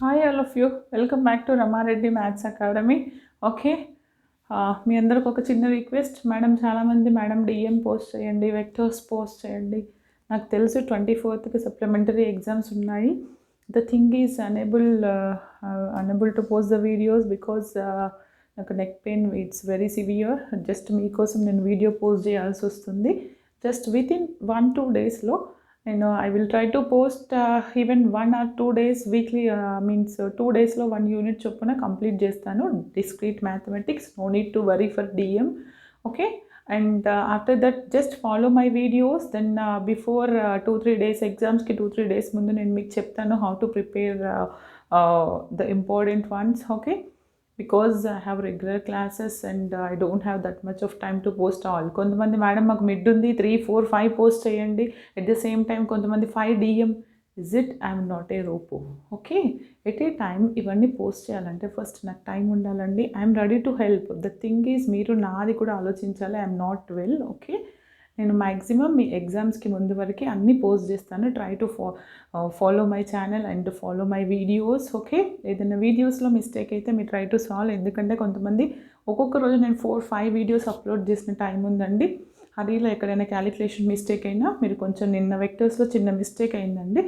Hi all of you, welcome back to Rama Reddy maths academy. Okay, మీ అందరికి ఒక చిన్న రిక్వెస్ట్. చాలామంది మేడం డిఎం పోస్ట్ చేయండి, వెక్టర్స్ పోస్ట్ చేయండి. నాకు తెలుసు 24th సప్లిమెంటరీ ఎగ్జామ్స్ ఉన్నాయి. The thing is unable to post the videos because నాకు neck pain it's very severe. Just మీకోసం నేను వీడియో పోస్ట్ చేయాల్సి వస్తుంది. జస్ట్ వితిన్ 1-2 డేస్లో నేను I will try to post even 1 or 2 days weekly, means 2 daysలో 1 unit చొప్పున కంప్లీట్ చేస్తాను. Discrete mathematics, no need to worry for DM. Okay, and after that just follow my videos. Then before 2-3 days ఎగ్జామ్స్కి 2-3 days ముందు నేను మీకు చెప్తాను how to prepare the important ones. Okay, because I have regular classes and I don't have that much of time to post all. కొంతమంది madam మాకు mid ఉంది 3, 4, 5 post చేయండి. At the same time కొంతమంది 5 DM. Is it? I'm not a robo. Okay, at a time ఇవన్నీ post చేయాలంటే first నాకు time ఉండాలండి. I'm ready to help. The thing is మీరు నాది కూడా ఆలోచించాలి. I'm not well. ఓకే, నేను మ్యాక్సిమం మీ ఎగ్జామ్స్కి ముందు వరకు అన్నీ పోస్ట్ చేస్తాను. Try to follow my channel and follow my videos. Okay, ఏదైనా వీడియోస్లో మిస్టేక్ అయితే మీరు ట్రై టు సాల్వ్. ఎందుకంటే కొంతమంది ఒక్కొక్క రోజు నేను 4-5 వీడియోస్ అప్లోడ్ చేసిన టైం ఉందండి. హరీలో ఎక్కడైనా క్యాలిక్యులేషన్ మిస్టేక్ అయినా మీరు కొంచెం నిన్న వెక్టర్స్లో చిన్న మిస్టేక్ అయిందండి.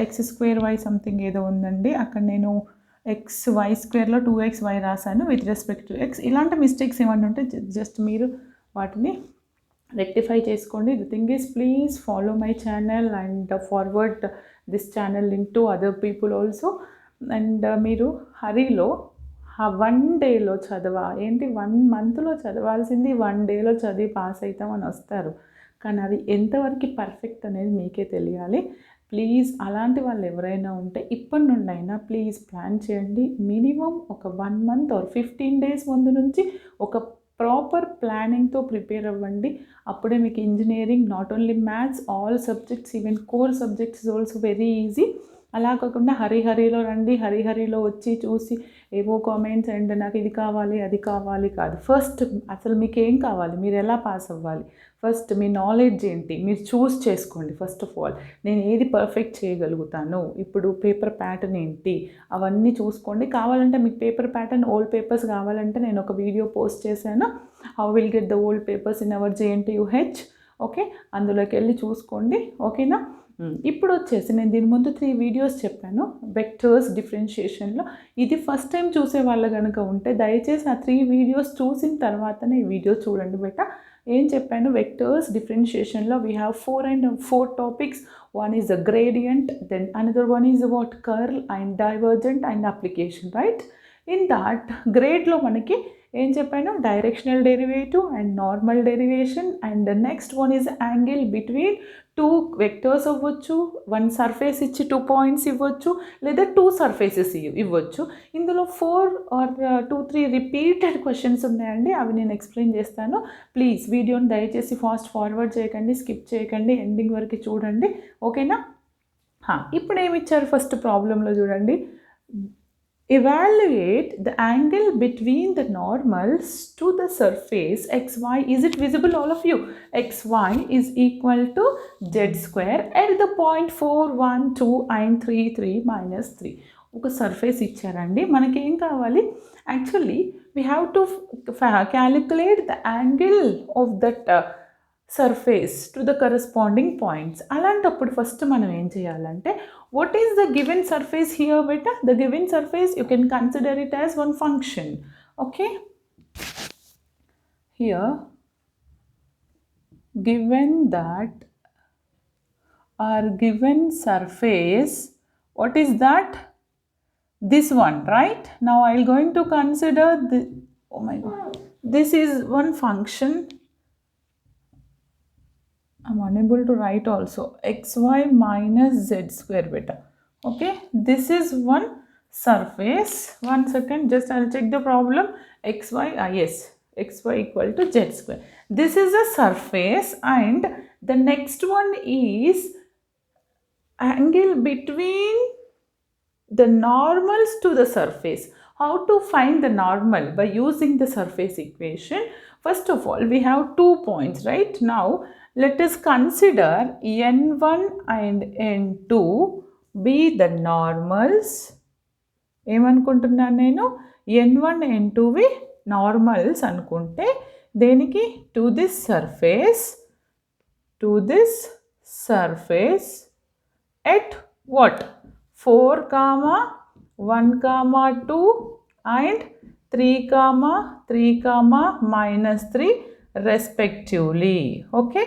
x² సంథింగ్ ఏదో ఉందండి, అక్కడ నేను xy² 2xy రాశాను విత్ రెస్పెక్ట్ టు x. ఇలాంటి మిస్టేక్స్ ఏమన్నా ఉంటే జస్ట్ మీరు వాటిని రెక్టిఫై చేసుకోండి. The thing is please follow my channel and forward this channel link to other people also. And మీరు హరీలో 1 dayలో ఏంటి 1 monthలో చదవాల్సింది 1 dayలో చదివి పాస్ అవుతామని వస్తారు. కానీ అది ఎంతవరకు పర్ఫెక్ట్ అనేది మీకే తెలియాలి. ప్లీజ్ అలాంటి వాళ్ళు ఎవరైనా ఉంటే ఇప్పటి నుండి అయినా ప్లీజ్ ప్లాన్ చేయండి. మినిమం ఒక 1 month or 15 days ముందు నుంచి ఒక ప్రాపర్ ప్లానింగ్తో ప్రిపేర్ అవ్వండి. అప్పుడే మీకు engineering, not only maths, all subjects, even core subjects is also very easy. అలా కాకుండా హరిలో రండి, హరిలో వచ్చి చూసి ఏవో కామెంట్స్ అండ్ నాకు ఇది కావాలి అది కావాలి కాదు. ఫస్ట్ అసలు మీకు ఏం కావాలి, మీరు ఎలా పాస్ అవ్వాలి, ఫస్ట్ మీ నాలెడ్జ్ ఏంటి మీరు చూస్ చేసుకోండి. ఫస్ట్ ఆఫ్ ఆల్ నేను ఏది పర్ఫెక్ట్ చేయగలుగుతాను, ఇప్పుడు పేపర్ ప్యాటర్న్ ఏంటి, అవన్నీ చూసుకోండి. కావాలంటే మీకు పేపర్ ప్యాటర్న్ ఓల్డ్ పేపర్స్ కావాలంటే నేను ఒక వీడియో పోస్ట్ చేశాను, how will get the old papers in our JNTUH. Okay, అందులోకి వెళ్ళి చూసుకోండి. ఓకేనా, ఇప్పుడు వచ్చేసి నేను దీని ముందు 3 వీడియోస్ చెప్పాను వెక్టర్స్ డిఫరెన్షియేషన్లో. ఇది ఫస్ట్ టైం చూసే వాళ్ళు కనుక ఉంటే దయచేసి ఆ 3 వీడియోస్ చూసిన తర్వాతనే ఈ వీడియో చూడండి బేట. ఏం చెప్పాను, వెక్టర్స్ డిఫరెన్షియేషన్లో we have 4 topics. One is a gradient, then another one is what curl and divergent and application, right? In that గ్రేడ్లో మనకి ఏం చెప్పాను, directional derivative and normal derivation, and next one is angle between 2 vectors అవ్వచ్చు, 1 surface ఇచ్చి 2 points ఇవ్వచ్చు, లేదా 2 surfaces ఇవ్వచ్చు. ఇందులో 4 or 2-3 repeated questions ఉన్నాయండి, అవి నేను ఎక్స్ప్లెయిన్ చేస్తాను. ప్లీజ్ వీడియోని దయచేసి ఫాస్ట్ ఫార్వర్డ్ చేయకండి, స్కిప్ చేయకండి, ఎండింగ్ వరకు చూడండి. ఓకేనా, ఇప్పుడు ఏమి ఇచ్చారు ఫస్ట్ ప్రాబ్లంలో చూడండి. Evaluate the angle between the normals to the surface xy. Is it visible all of you? Xy is equal to z² at the point 4, 1, 2 and 3, 3 minus 3. ఒక సర్ఫేస్ ఇచ్చారండి, మనకి ఏం కావాలి, actually we have to calculate the angle of that surface to the corresponding points. అలాంటప్పుడు first మనం ఏం చేయాలంటే, what is the given surface here beta? The given surface you can consider it as one function. Okay, here given that our given surface, what is that? This one, right? Now I am going to consider the, oh my god, this is one function. I'm unable to write also, xy minus z² beta. Okay, this is one surface. One second, just I'll check the problem. Xy, yes, xy equal to z². This is a surface, and the next one is angle between the normals to the surface. How to find the normal? By using the surface equation. First of all, we have 2 points, right? Now let us consider n1 and n2 be the normals ఏమనుకుంటున్నాను నేను, n1 n2వి normals అనుకుంటే దేనికి, to this surface at what 4, 1, 2 and 3, 3, -3 respectively. Okay,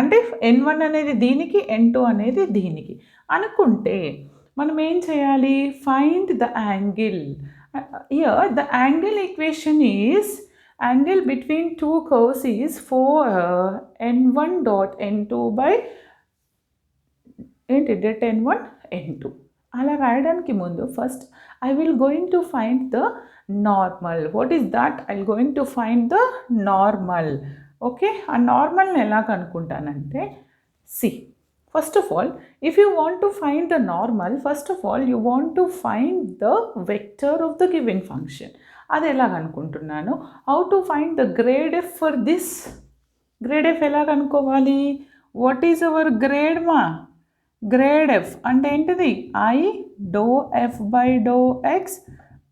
అంటే n1 అనేది దీనికి, n2 అనేది దీనికి అనుకుంటే మనం ఏం చేయాలి, find the angle. Here the angle equation is angle between two curves is 4 n1 dot n2 by det n1 n2. అలా రాయడానికి ముందు first I will going to find the normal. What is that, I will going to find the normal. Okay, ఆ నార్మల్ని ఎలా కనుక్కుంటానంటే, see first of all if you want to find the normal, first of all you want to find the vector of the given function. అది ఎలా కనుక్కుంటున్నాను, how to find the grad F for this. Grad F ఎలా కనుక్కోవాలి, what is our grade మా, grade F అంటే ఏంటిది, i del F by do x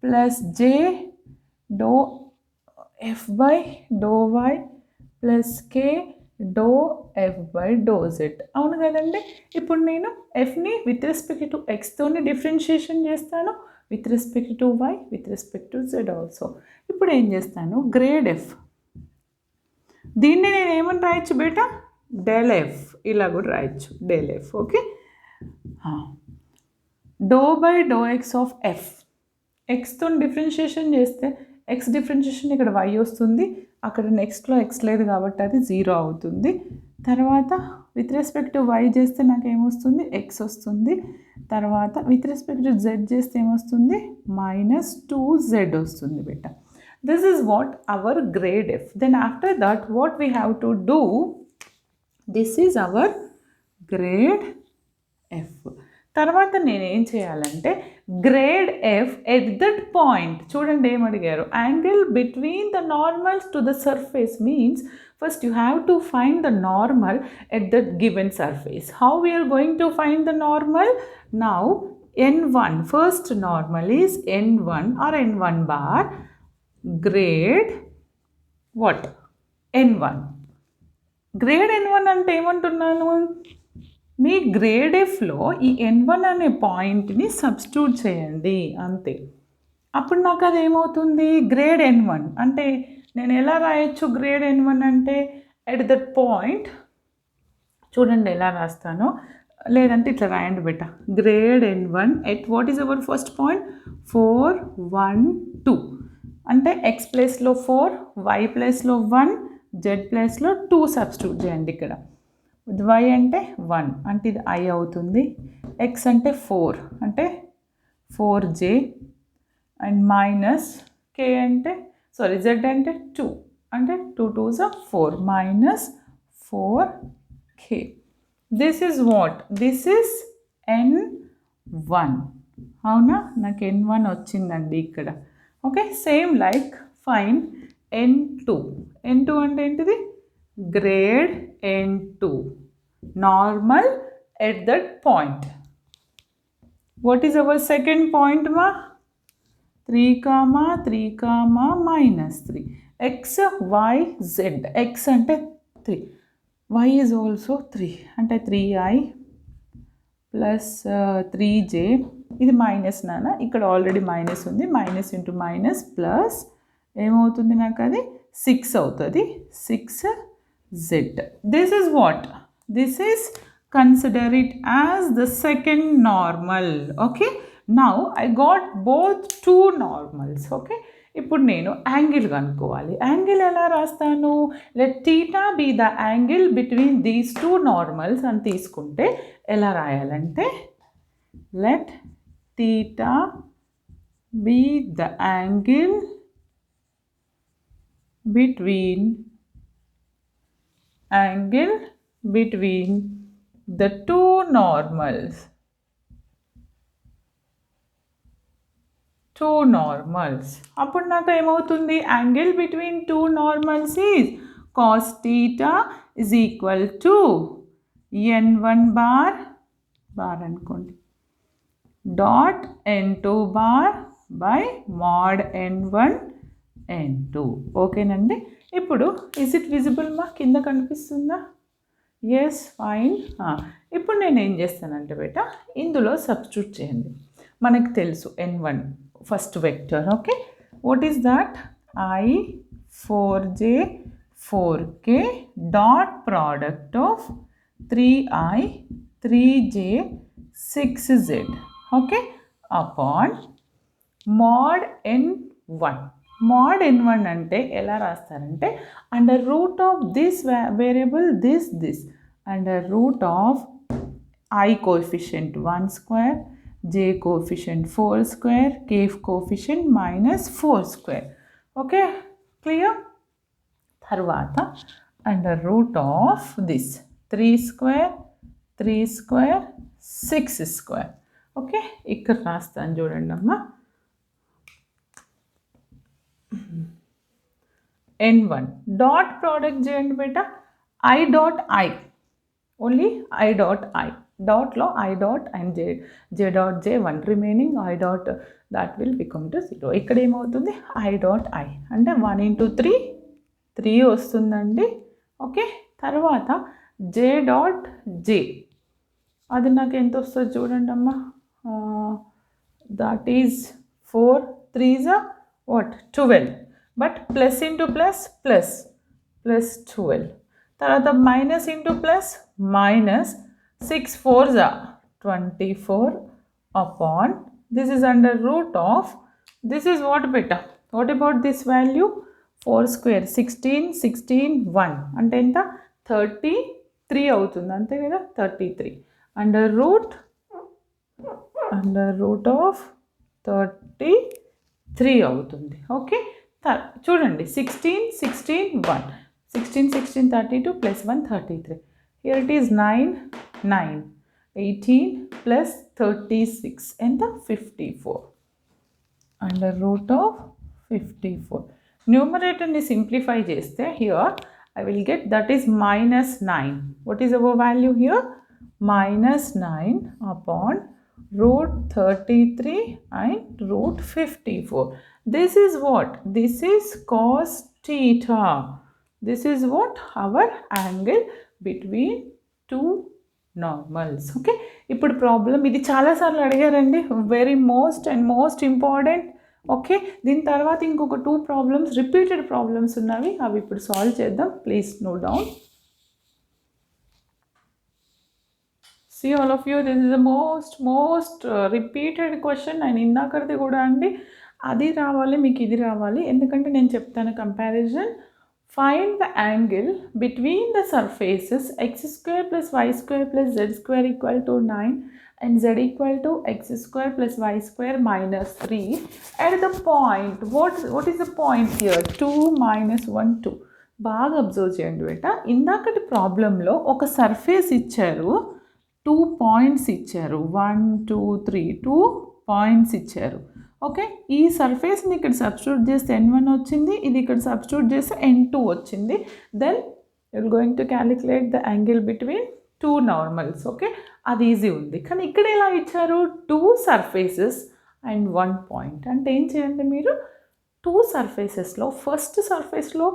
plus j del F by do y plus k del F by del z. అవును కదండి. ఇప్పుడు నేను ఎఫ్ని విత్ రెస్పెక్ట్ టు ఎక్స్తోనే డిఫరెన్షియేషన్ చేస్తాను, with respect to y, with respect to z also. ఇప్పుడు ఏం చేస్తాను, గ్రేడ్ ఎఫ్, దీన్ని నేను ఏమని రాయొచ్చు బేటా, డెల్ ఎఫ్, ఇలా కూడా రాయొచ్చు del F. Okay, doh by do X of F, ఎక్స్తో డిఫరెన్షియేషన్ చేస్తే ఎక్స్ డిఫరెన్షియేషన్ ఇక్కడ వై వస్తుంది, అక్కడ నెక్స్ట్లో ఎక్స్ లేదు కాబట్టి అది 0 అవుతుంది. తర్వాత విత్ రెస్పెక్ట్ టు వై చేస్తే నాకు ఏమొస్తుంది, ఎక్స్ వస్తుంది. తర్వాత విత్ రెస్పెక్ట్ టు జెడ్ చేస్తే ఏమొస్తుంది, -2z వస్తుంది బేట. This is what our grad F. Then after that what we have to do, this is our grad F. తర్వాత నేనేం చేయాలంటే grad F at that point, చూడండి ఏమడిగారు, angle between the normals to the surface means first you have to find the normal at that given surface. How we are going to find the normal? Now n1, first normal is n1 or n1 bar, grade what, n1. Grade n1 అంటే ఏమంటున్నాను, మీ grade ఎఫ్లో ఈ n1 అనే పాయింట్ని substitute చేయండి అంతే. అప్పుడు నాకు అది ఏమవుతుంది, గ్రేడ్ n1 అంటే నేను ఎలా రాయొచ్చు, గ్రేడ్ n1 అంటే ఎట్ దట్ పాయింట్, చూడండి ఎలా రాస్తాను, లేదంటే ఇట్లా రాయండి బెట్ట, grade n1 at what is hour first point, 4, 1, 2 అంటే ఎక్స్ ప్లేస్లో 4, వై ప్లేస్లో 1, జెడ్ ప్లేస్లో 2 సబ్స్టిట్యూట్ చేయండి. ఇక్కడ వై అంటే 1 అంటే ఇది ఐ అవుతుంది, ఎక్స్ అంటే 4 అంటే 4j అండ్ మైనస్ కే అంటే సారీ జెడ్ అంటే 2 అంటే 2 2s are 4 -4k. This is what, this is n1. అవునా, నాకు n1 వచ్చిందండి ఇక్కడ. Okay, same like fine n2. n2 అంటే ఏంటిది, grade n2 normal at that point. What is hour second point మా, 3, 3, -3 x y z. x అంటే 3, y is also 3 అంటే 3i plus 3j. ఇది మైనస్ నాన్న, ఇక్కడ ఆల్రెడీ మైనస్ ఉంది, మైనస్ ఇంటూ మైనస్ ప్లస్ ఏమవుతుంది నాకు, అది 6 అవుతుంది, 6z. This is what, this is consider it as the second normal. Okay, now I got both 2 normals. Okay, ఇప్పుడు నేను యాంగిల్ కనుక్కోవాలి. యాంగిల్ ఎలా రాస్తాను, let theta be the angle between these 2 normals అని తీసుకుంటే ఎలా రాయాలంటే, let theta be the angle between the 2 normals. 2 normals. అప్పుడు నాకు ఏమవుతుంది, angle between 2 normals is cos theta is equal to n1 bar అనుకోండి dot n2 bar by mod n1 n2. ఓకేనండి. ఇప్పుడు ఇస్ ఇట్ విజిబుల్ మా కింద కనిపిస్తుందా? Yes, fine. ఇప్పుడు నేను ఏం చేస్తానంటే బేట ఇందులో సబ్స్టిట్యూట్ చేయండి. మనకు తెలుసు n1 first vector. Okay, what is that? I 4j 4k dot product of 3i 3j 6z. Okay, upon mod n1. Mod n1 అంటే ఎలా రాస్తారంటే under root of this variable this under root of i coefficient 1 square, j coefficient 4 square, k coefficient -4 square. Okay, clear? తర్వాత under root of this 3 square 3 square 6 square. Okay, ఇక్కడ రాస్తాను చూడండి అమ్మా. n1 dot product చేయండి బేట. i dot i, only i dot i. డాట్లో i dot and j dot j 1 remaining, i dot that will become to 0. ఇక్కడ ఏమవుతుంది? i dot i అంటే 1 into 3 3 వస్తుందండి. ఓకే, తర్వాత j డాట్ j, అది నాకు ఎంత వస్తుంది చూడండి అమ్మా. That is 4 3s what 12, but plus into plus plus plus 12. తర్వాత minus into plus minus 6 4s 24 upon this is under root of this is what beta. What about this value? 4 square 16 16 1 అంటే ఎంత? 33 అవుతుంది అంతే కదా. 33 అండర్ రూట్ ఆఫ్ 33 అవుతుంది. Okay, చూడండి 16 16 1 16 16 32 plus 1 33. Here it is 9 9 18 plus 36 ఎంత? 54 under root of 54. న్యూమరేటర్ని simplify చేస్తే here I will get that is -9. What is our value here? -9 upon root 33 and root 54. This is what? This is cos theta. This is what? Our angle between two normals. Okay, ఇప్పుడు problem ఇది చాలాసార్లు అడిగారండి, very most important. Okay, దీని తర్వాత ఇంకొక 2 problems repeated problems ఉన్నవి, అవి ఇప్పుడు సాల్వ్ చేద్దాం. Please note down. See all of you, this is the most repeated question. And ఇందాకది కూడా అండి, అది రావాలి మీకు, ఇది రావాలి. ఎందుకంటే నేను చెప్తాను comparison. Find the angle between the surfaces x square plus y square plus z square equal to 9 and z equal to x square plus y square minus 3 at the point. What is the point here? 2 minus 1 2. బాగా observe చేయండి బేట. ఇందాకటి ప్రాబ్లంలో ఒక surface ఇచ్చారు, 2 points ఇచ్చారు, 1 2 3 2 points ఇచ్చారు. Okay, ఈ సర్ఫేస్ని ఇక్కడ సబ్స్టిట్యూట్ చేస్తే n1 వచ్చింది, ఇది ఇక్కడ సబ్స్టిట్యూట్ చేస్తే n2 వచ్చింది. Then you're going to calculate the angle between 2 normals. Okay, అది ఈజీ ఉంది. కానీ ఇక్కడ ఎలా ఇచ్చారు? 2 సర్ఫేసెస్ అండ్ 1 పాయింట్. అంటే ఏం చేయండి మీరు, 2 సర్ఫేసెస్లో ఫస్ట్ సర్ఫేస్లో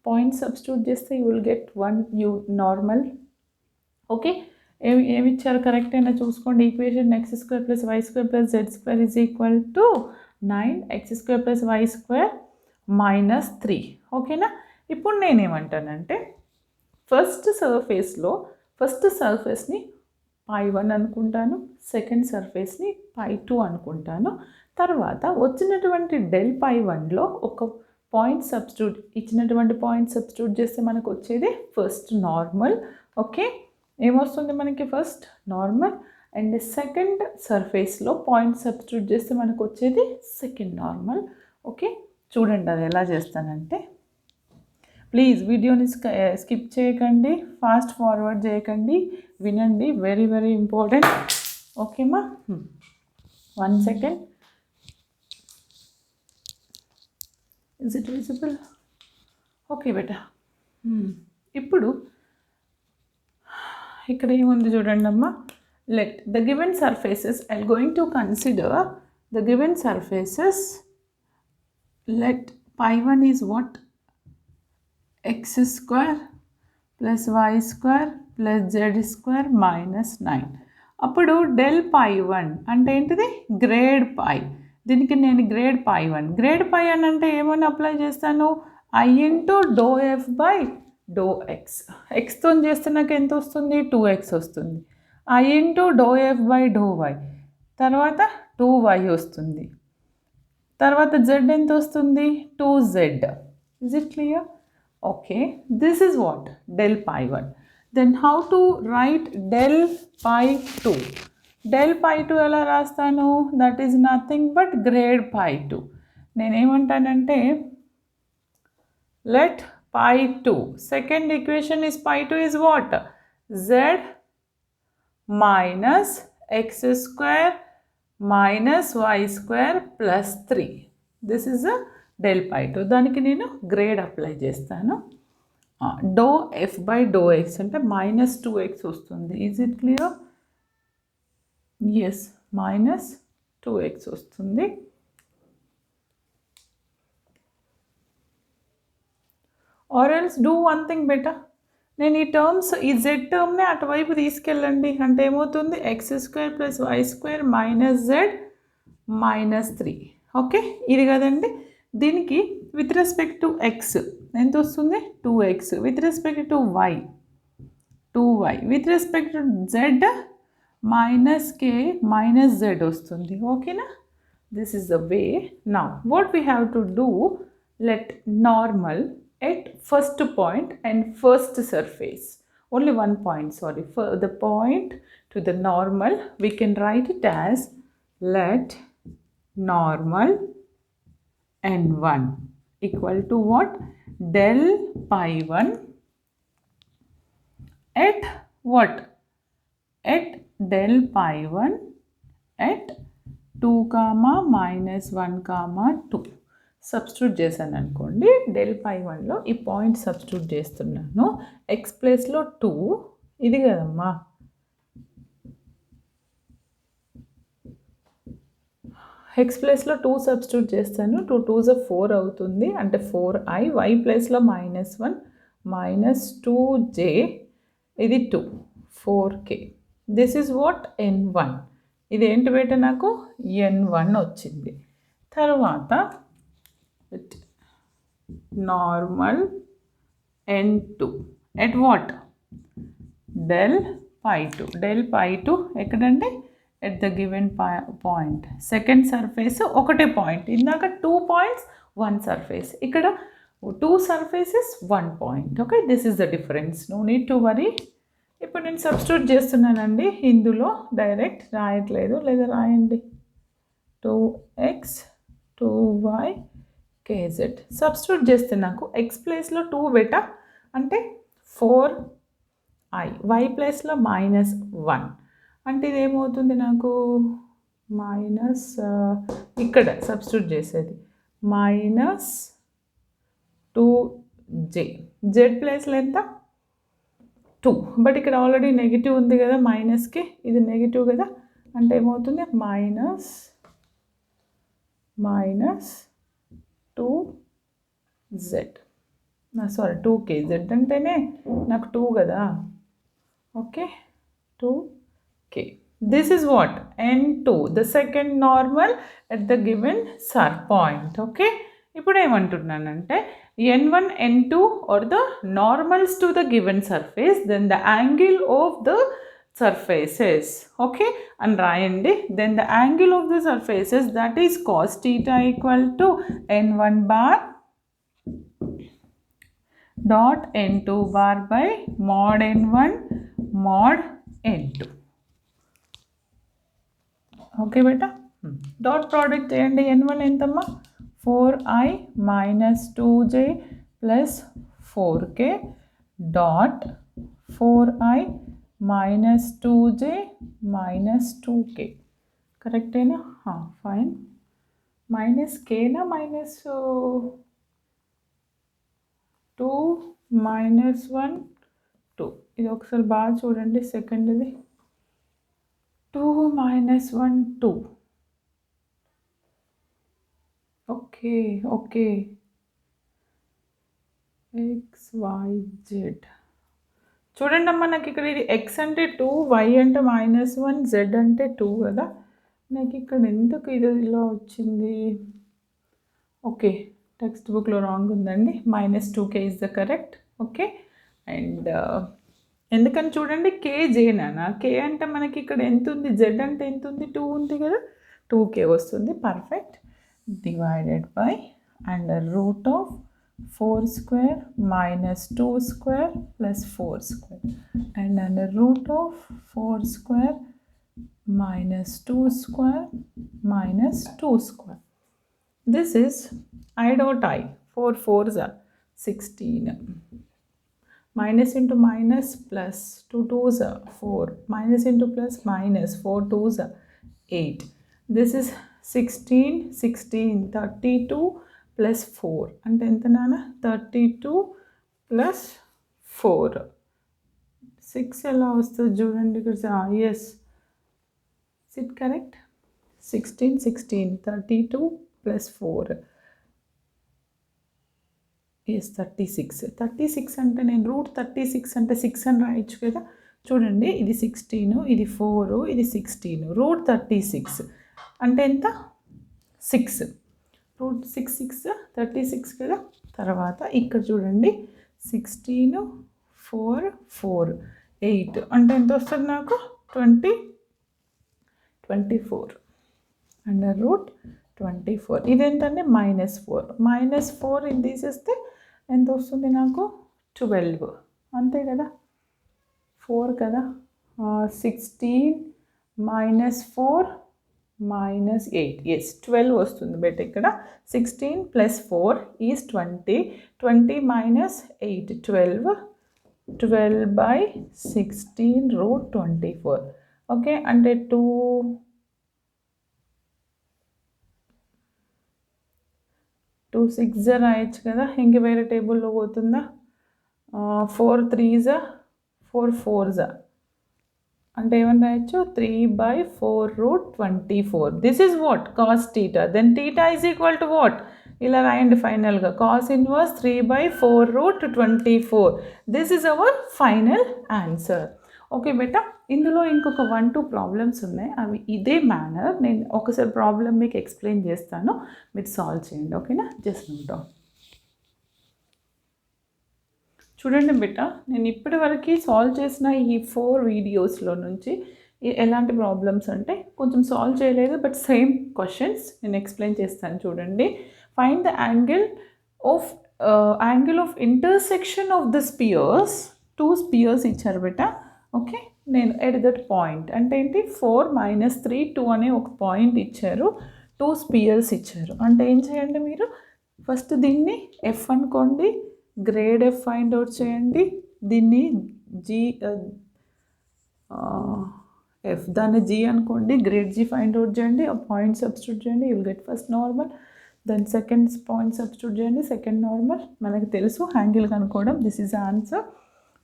పాయింట్ సబ్స్టిట్యూట్ చేస్తే you will get 1 normal. Okay, ఏమి ఇచ్చారు కరెక్ట్ అయినా చూసుకోండి. Equation x square plus y square plus z square is equal to 9 x square plus y square -3. ఓకేనా? ఇప్పుడు నేనేమంటానంటే ఫస్ట్ సర్ఫేస్ని π1 అనుకుంటాను, సెకండ్ సర్ఫేస్ని π2 అనుకుంటాను. తర్వాత వచ్చినటువంటి డెల్ π1లో ఒక పాయింట్ సబ్స్టిట్యూట్, ఇచ్చినటువంటి పాయింట్ సబ్స్టిట్యూట్ చేస్తే మనకు వచ్చేది ఫస్ట్ నార్మల్. ఓకే, ఏమొస్తుంది మనకి? First normal. అండ్ సెకండ్ సర్ఫేస్లో పాయింట్ సబ్స్టిట్యూట్ చేస్తే మనకు వచ్చేది సెకండ్ నార్మల్. ఓకే, చూడండి అది ఎలా చేస్తానంటే, ప్లీజ్ వీడియోని స్కిప్ చేయకండి, ఫాస్ట్ ఫార్వర్డ్ చేయకండి, వినండి, వెరీ వెరీ ఇంపార్టెంట్. ఓకేమా? 1 second. Is it visible? Okay బేటా. ఇప్పుడు ఇక్కడ ఏముంది చూడండి అమ్మా, let the given surfaces, I'm going to consider the given surfaces. Let pi1 is what? X square plus y square plus z square minus 9. అప్పుడు del pi1 అంటే ఏంటిది? Grad phi. దీనికి నేను గ్రేడ్ pi1. గ్రేడ్ పై అని అంటే ఏమని apply చేస్తాను? I into doh F by do X. ఎక్స్తో చేస్తే నాకు ఎంత వస్తుంది? 2x వస్తుంది. I into doh F by do Y, తర్వాత 2y వస్తుంది. తర్వాత z ఎంత వస్తుంది? 2z. Is it clear? Okay, this is what? Del pi1. Then how to write del pi2? Del pi2 ఎలా రాస్తాను? That is nothing but grade pi2. నేనేమంటానంటే let pi2, second equation is pi2 is what? Z minus x square minus y square plus 3. This is a del pi2. దానికి నేను grade apply చేస్తాను. Del F by do x అంటే minus 2x వస్తుంది. Is it clear? Yes, minus 2x వస్తుంది. Or else do one thing better. నేను ఈ terms, ఈ Z టర్మ్ని అటువైపు తీసుకెళ్ళండి అంటే ఏమవుతుంది? X square plus y square minus z minus 3. ఓకే, ఇది కదండి. దీనికి విత్ రెస్పెక్ట్ టు ఎక్స్ ఎంత వస్తుంది? 2x. With respect to y 2y. With respect to z minus k minus z వస్తుంది. ఓకేనా? This is the way. Now what we have to do? Let normal at first point and first surface. Only one point, sorry. For the point to the normal, we can write it as let normal n1 equal to what? Del pi1 at what? At del pi1 at 2 comma minus 1 comma 2. Substitute చేశాను అనుకోండి. Del pi1లో ఈ point substitute చేస్తున్నాను. X ప్లేస్లో 2, ఇది కదమ్మా, X ప్లేస్లో 2 substitute చేస్తాను. 2 2s 4 అవుతుంది, అంటే 4i. వై ప్లేస్లో -1 మైనస్ 2j, ఇది 2 4k. This is what? n1. ఇది ఏంటి బేట? నాకు n1 వచ్చింది. తర్వాత normal n2 at what? Del pi2. Del pi2 ఎక్కడండి? at the given point. Second surface ఒకటే పాయింట్. ఇందాక 2 points 1 సర్ఫేస్, ఇక్కడ 2 surfaces 1 point. Okay, this is the difference. No need to worry. ఇప్పుడు నేను సబ్స్టిట్యూట్ చేస్తున్నానండి. ఇందులో డైరెక్ట్ రాయట్లేదు, లేదా రాయండి. 2x 2y kz సబ్స్టిట్యూట్ చేస్తే నాకు ఎక్స్ ప్లేస్లో 2 బెటా అంటే 4i, వై ప్లేస్లో -1 అంటే ఇదేమవుతుంది నాకు? మైనస్, ఇక్కడ సబ్స్టిట్యూట్ చేసేది -2j. జెడ్ ప్లేస్లో ఎంత? 2. బట్ ఇక్కడ ఆల్రెడీ నెగిటివ్ ఉంది కదా, మైనస్కి ఇది నెగిటివ్ కదా, అంటే ఏమవుతుంది? Minus 2z, sorry 2k. z అంటేనే నాకు 2 కదా. Okay, 2k. This is what? n2, the second normal at the given point. Okay, ఇప్పుడు ఏమంటున్నానంటే n1 n2 are the normals to the given surface, then the angle of the surfaces. Okay, and రాయండి. then the angle of the surfaces, that is cos theta equal to n1 bar dot n2 bar by mod n1 mod n2. Okay బేటా, dot product చేయండి. n1 ఎంతమ్మా? 4i minus 2j plus 4k dot 4i minus 2j minus 2k. కరెక్టేనా? Fine. Minus కేనా? Minus 2 minus 1 2. ఇది ఒకసారి బాగా చూడండి. సెకండ్ది 2 minus 1 2. Okay. x y z. చూడండి అమ్మ, నాకు ఇక్కడ ఇది x అంటే 2, y అంటే -1, z అంటే 2 కదా. నాకు ఇక్కడ ఎందుకు ఇది ఇలా వచ్చింది? ఓకే, టెక్స్ట్ బుక్లో రాంగ్ ఉందండి. -2k is the correct. Okay, and ఎందుకని చూడండి, kjనా, k అంటే మనకి ఇక్కడ ఎంత ఉంది, z అంటే ఎంత ఉంది, 2 ఉంది కదా, 2k వస్తుంది. Perfect. Divided by under root of 4 square minus 2 square plus 4 square and under root of 4 square minus 2 square minus 2 square. This is I dot I. 4 4s are 16. Minus into minus plus 2 2s are 4. Minus into plus minus 4 2s are 8. This is 16 32 plus 4 అంటే ఎంత నాన్న, 32 plus 4 6 ఎలా వస్తుంది చూడండి ఇక్కడ. Yes, it correct. 16 32 plus 4 is 36 అంటే నేను route 36 అంటే 6 అని రాయొచ్చు కదా. చూడండి, ఇది 16, ఇది 4, ఇది 16. రూట్ 36 అంటే ఎంత, 6. రూట్ 6 36 కదా. తర్వాత ఇక్కడ చూడండి, 16 4 4 8 అంటే ఎంత వస్తుంది నాకు, 24 అండర్ రూట్ 24. ఇదేంటంటే -4 ఇది తీసేస్తే ఎంత వస్తుంది నాకు, 12. అంతే కదా, 4 కదా. 16 -4 -8, ఎస్ 12 వస్తుంది బెట్ ఇక్కడ. 16 + 4 ఈజ్ 20. 20 - 8 12. 12/16 రూట్ 24. ఓకే, అంటే 2 6 రాయొచ్చు కదా. ఇంక వేరే టేబుల్లో పోతుందా. 4 3s 4 4s అంటే ఏమని రాయొచ్చు, 3/4 root 24. This is what, cos theta. Then theta is equal to what, ఇలా రాయండి ఫైనల్గా, cos inverse 3/4 root 24. This is our final answer. Okay బేటా, ఇందులో ఇంకొక 1-2 ప్రాబ్లమ్స్ ఉన్నాయి. అవి ఇదే మేనర్, నేను ఒకసారి ప్రాబ్లం మీకు ఎక్స్ప్లెయిన్ చేస్తాను, మీరు సాల్వ్ చేయండి. ఓకేనా, జస్ట్ నోట్ డౌన్. చూడండి బిడ్డ, నేను ఇప్పటివరకు సాల్వ్ చేసిన ఈ 4 వీడియోస్లో నుంచి ఎలాంటి ప్రాబ్లమ్స్ అంటే కొంచెం సాల్వ్ చేయలేదు, బట్ సేమ్ క్వశ్చన్స్ నేను ఎక్స్ప్లెయిన్ చేస్తాను. చూడండి, find the angle of intersection of the spheres. 2 spheres ఇచ్చారు బిడ్డ. ఓకే, నేను ఎట్ దట్ పాయింట్ అంటే ఏంటి, 4 - 3 2 అనే ఒక పాయింట్ ఇచ్చారు. 2 స్పియర్స్ ఇచ్చారు అంటే ఏం చేయండి మీరు, ఫస్ట్ దీన్ని ఎఫ్ అనుకోండి, గ్రేడ్ ఎఫ్ ఫైండ్ అవుట్ చేయండి. దీన్ని ఎఫ్ దాన్ని జీ అనుకోండి, గ్రేడ్ జీ ఫైండ్ అవుట్ చేయండి. ఆ పాయింట్ సబ్స్టిట్యూట్ చేయండి, you'll get first normal. Then second point substitute చేయండి, సెకండ్ నార్మల్. మనకు తెలుసు యాంగిల్ కనుక్కోవడం. This is answer.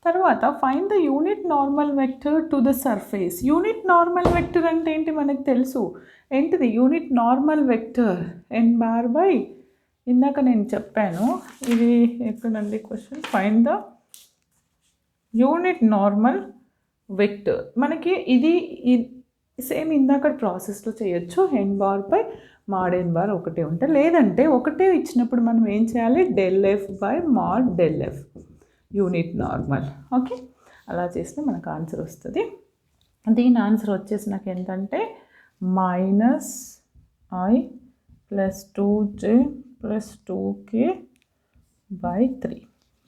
తర్వాత find the unit normal vector to the surface. Unit normal vector అంటే ఏంటి మనకు తెలుసు. ఏంటిది యూనిట్ నార్మల్ వెక్టర్, n/, ఇందాక నేను చెప్పాను. ఇది ఎక్కడండి question, find the unit normal vector. మనకి ఇది సేమ్ ఇందాక ప్రాసెస్లో చేయొచ్చు. n/, mod n ఒకటే ఉంటే, లేదంటే ఒకటే ఇచ్చినప్పుడు మనం ఏం చేయాలి, ∂f/mod ∂f unit normal. Okay, అలా చేస్తే మనకు ఆన్సర్ వస్తుంది. దీని ఆన్సర్ వచ్చేసి నాకు ఏంటంటే -i + 2j + 2k/3.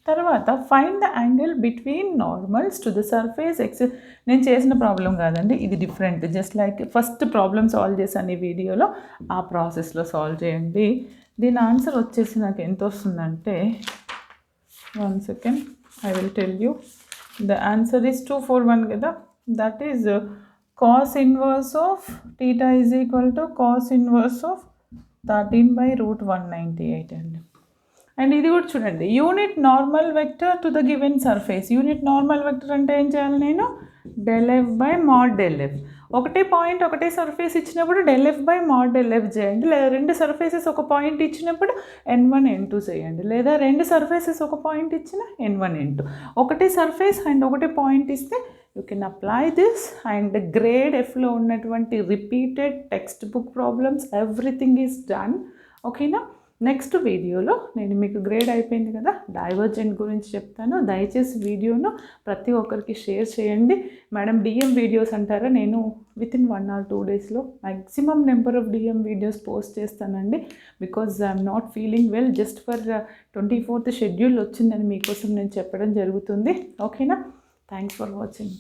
తర్వాత find the angle between normals to the surface x. నేను చేసిన ప్రాబ్లం కాదండి, ఇది different. Just like first problem solve చేశాను ఈ వీడియోలో, ఆ ప్రాసెస్లో సాల్వ్ చేయండి. దీని ఆన్సర్ వచ్చేసి నాకు ఎంత వస్తుందంటే, 1 second, I will tell you. The answer is 241 కదా. That is cos inverse of theta is equal to cos inverse of 13/√198 అండి. అండ్ ఇది కూడా చూడండి, unit normal vector to the given surface. Unit normal vector అంటే ఏం చేయాలి నేను, ∂f/mod ∂f. ఒకటే పాయింట్ ఒకటే సర్ఫేస్ ఇచ్చినప్పుడు ∇f బై mod ∇f చేయండి, లేదా రెండు సర్ఫేసెస్ ఒక పాయింట్ ఇచ్చినప్పుడు n1 n2 చేయండి, లేదా రెండు సర్ఫేసెస్ ఒక పాయింట్ ఇచ్చిన n1 n2. ఒకటే సర్ఫేస్ అండ్ ఒకటే పాయింట్ ఇస్తే you can apply this. And grad ఎఫ్లో ఉన్నటువంటి repeated text book problems everything is done. ఓకేనా? నెక్స్ట్ వీడియోలో నేను మీకు గ్రేడ్ అయిపోయింది కదా, డైవర్జెంట్ గురించి చెప్తాను. దయచేసి వీడియోను ప్రతి ఒక్కరికి షేర్ చేయండి. మేడం డిఎం వీడియోస్ అంటారా, నేను వితిన్ 1 or 2 డేస్లో maximum number of DM videos post చేస్తానండి. Because I'm not feeling well, just for 24th schedule వచ్చిందని మీకోసం నేను చెప్పడం జరుగుతుంది. ఓకేనా? Thanks for watching.